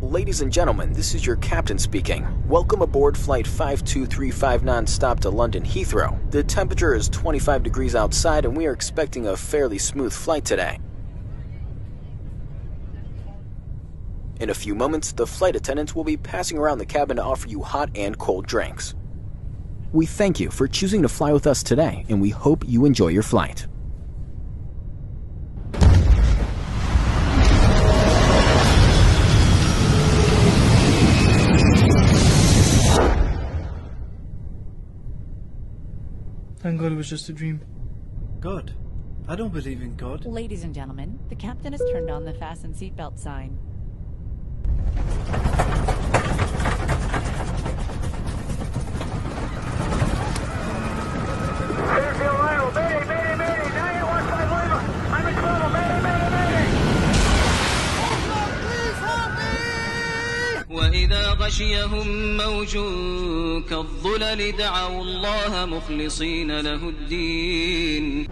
Ladies and gentlemen, this is your captain speaking. Welcome aboard Flight 5235 non-stop to London Heathrow. The temperature is 25 degrees outside and we are expecting a fairly smooth flight today. In a few moments, the flight attendants will be passing around the cabin to offer you hot and cold drinks. We thank you for choosing to fly with us today, and we hope you enjoy your flight. Thank God it was just a dream. God? I don't believe in God. Ladies and gentlemen, the captain has turned on the fasten seatbelt sign. وإذا غشيهم موج كالظلل دعوا الله مخلصين له الدين